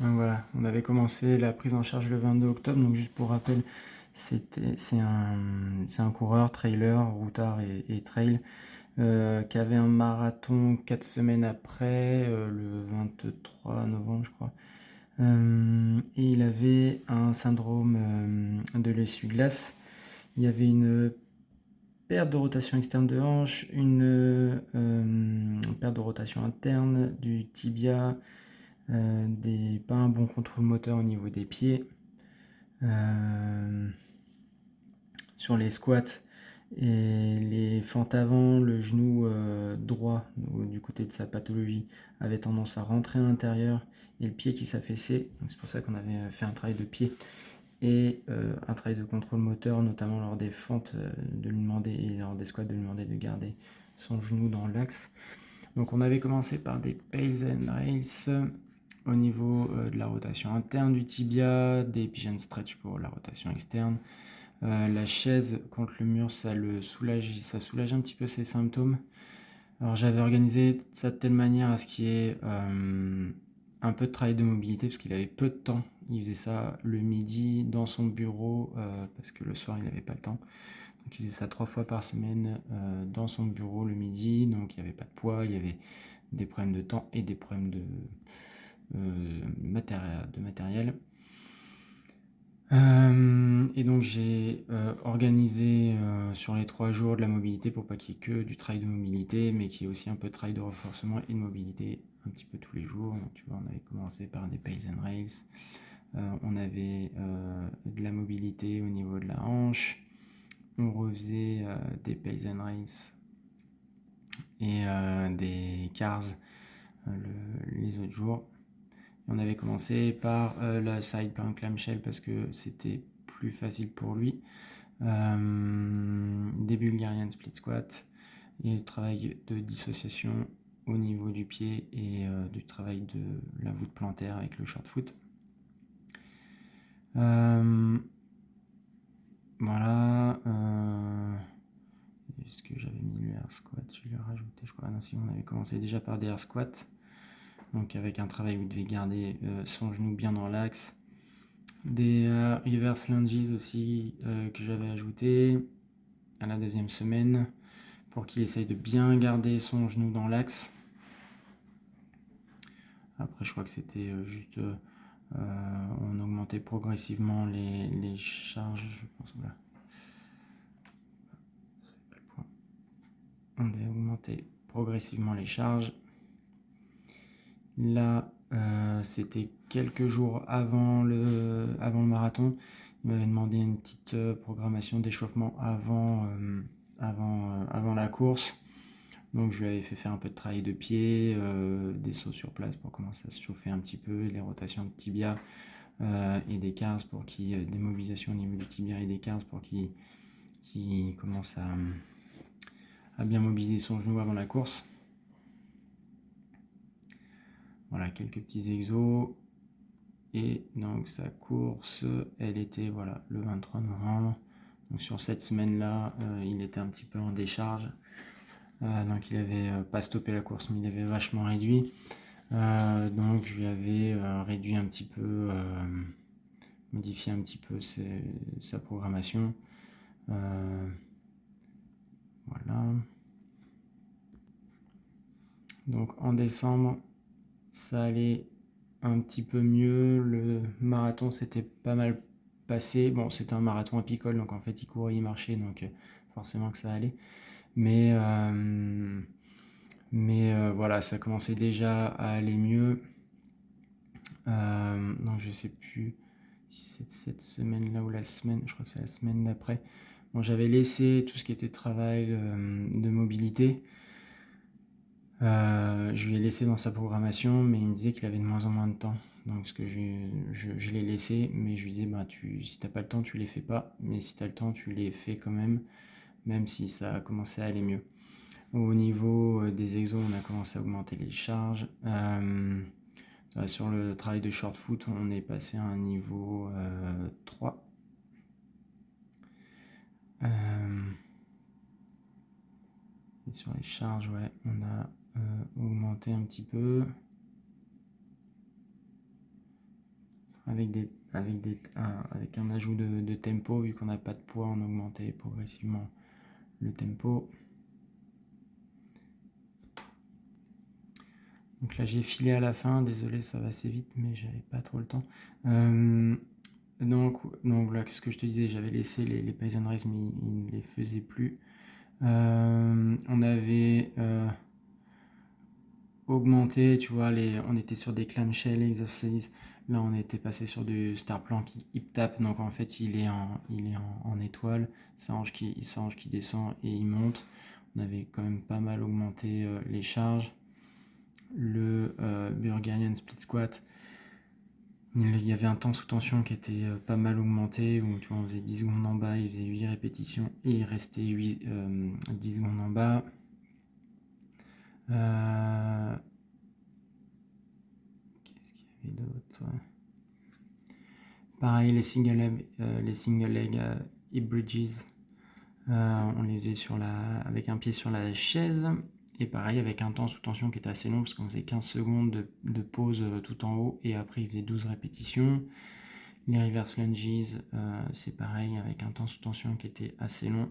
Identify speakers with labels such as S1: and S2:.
S1: Donc voilà, on avait commencé la prise en charge le 22 octobre. Donc juste pour rappel, c'est un coureur, trailer, routard et trail qui avait un marathon 4 semaines après, le 23 novembre, je crois. Et il avait un syndrome de l'essuie-glace. Il y avait une perte de rotation externe de hanche, une perte de rotation interne du tibia, pas un bon contrôle moteur au niveau des pieds. Sur les squats et les fentes avant, le genou droit du côté de sa pathologie avait tendance à rentrer à l'intérieur et le pied qui s'affaissait. C'est pour ça qu'on avait fait un travail de pied et un travail de contrôle moteur, notamment lors des fentes, de lui demander, et lors des squats, de lui demander de garder son genou dans l'axe. Donc on avait commencé par des pace and race au niveau de la rotation interne du tibia, des pigeon stretch pour la rotation externe. La chaise contre le mur, ça soulage un petit peu ses symptômes. Alors j'avais organisé ça de telle manière à ce qu'il y ait un peu de travail de mobilité, parce qu'il avait peu de temps. Il faisait ça le midi dans son bureau, parce que le soir il n'avait pas le temps. Donc il faisait ça 3 fois par semaine dans son bureau le midi, donc il n'y avait pas de poids, il y avait des problèmes de temps et des problèmes de matériel. Et donc j'ai organisé sur les 3 jours de la mobilité pour pas qu'il y ait que du travail de mobilité, mais qu'il y ait aussi un peu de travail de renforcement et de mobilité un petit peu tous les jours. Donc, tu vois, on avait commencé par des pace and race, on avait de la mobilité au niveau de la hanche, on refaisait des pace and race et des cars les autres jours. On avait commencé par la side plank clamshell parce que c'était plus facile pour lui. Des Bulgarian split squat et le travail de dissociation au niveau du pied et du travail de la voûte plantaire avec le short foot. Voilà. Est-ce que j'avais mis le air squat? Je l'ai rajouté, je crois. Ah non, si, on avait commencé déjà par des air squats. Donc avec un travail où il devait garder son genou bien dans l'axe. Des reverse lunges aussi que j'avais ajouté à la 2e semaine pour qu'il essaye de bien garder son genou dans l'axe. Après je crois que c'était juste on augmentait progressivement les charges, je pense. Voilà. On avait augmenté progressivement les charges. Là c'était quelques jours avant le marathon. Il m'avait demandé une petite programmation d'échauffement avant la course. Donc je lui avais fait faire un peu de travail de pied, des sauts sur place pour commencer à se chauffer un petit peu, des rotations de tibia et des cars pour qu'il des mobilisations au niveau du tibia et des cars pour qu'il commence à bien mobiliser son genou avant la course. Voilà, quelques petits exos. Et donc sa course, elle était voilà, le 23 novembre. Donc sur cette semaine-là, il était un petit peu en décharge. Donc il avait pas stoppé la course, mais il avait vachement réduit. Donc je lui avais réduit un petit peu, modifié un petit peu sa programmation. Voilà. Donc en décembre, ça allait un petit peu mieux. Le marathon s'était pas mal passé. Bon, c'était un marathon à picole, donc en fait il courait, il marchait, donc forcément que ça allait. Mais voilà, ça commençait déjà à aller mieux. Donc je sais plus si c'est cette semaine-là ou la semaine, je crois que c'est la semaine d'après. Bon, j'avais laissé tout ce qui était travail de mobilité. Je lui ai laissé dans sa programmation, mais il me disait qu'il avait de moins en moins de temps. Donc ce que je l'ai laissé, mais je lui disais bah, si t'as pas le temps, tu les fais pas. Mais si t'as le temps, tu les fais quand même si ça a commencé à aller mieux. Au niveau des exos, on a commencé à augmenter les charges. Sur le travail de short foot, on est passé à un niveau 3. Et sur les charges, ouais, on a augmenté un petit peu. avec un ajout de tempo, vu qu'on n'a pas de poids, on augmentait progressivement le tempo. Donc là j'ai filé à la fin, désolé ça va assez vite, mais j'avais pas trop le temps. Donc là, ce que je te disais, j'avais laissé les Poison Rays, mais ils ne les faisaient plus. On avait augmenté, tu vois, on était sur des clamshell exercises. Là, on était passé sur du star plank hip tap. Donc en fait, il est en étoile. Sa hanche qui descend et il monte. On avait quand même pas mal augmenté les charges. Le Bulgarian split squat, il y avait un temps sous tension qui était pas mal augmenté, où tu vois, on faisait 10 secondes en bas, il faisait 8 répétitions et il restait 10 secondes en bas. Qu'est-ce qu'il y avait d'autre? Pareil, les single leg hip bridges, on les faisait avec un pied sur la chaise. Et pareil, avec un temps sous tension qui était assez long, parce qu'on faisait 15 secondes de pause tout en haut, et après il faisait 12 répétitions. Les reverse lunges, c'est pareil, avec un temps sous tension qui était assez long.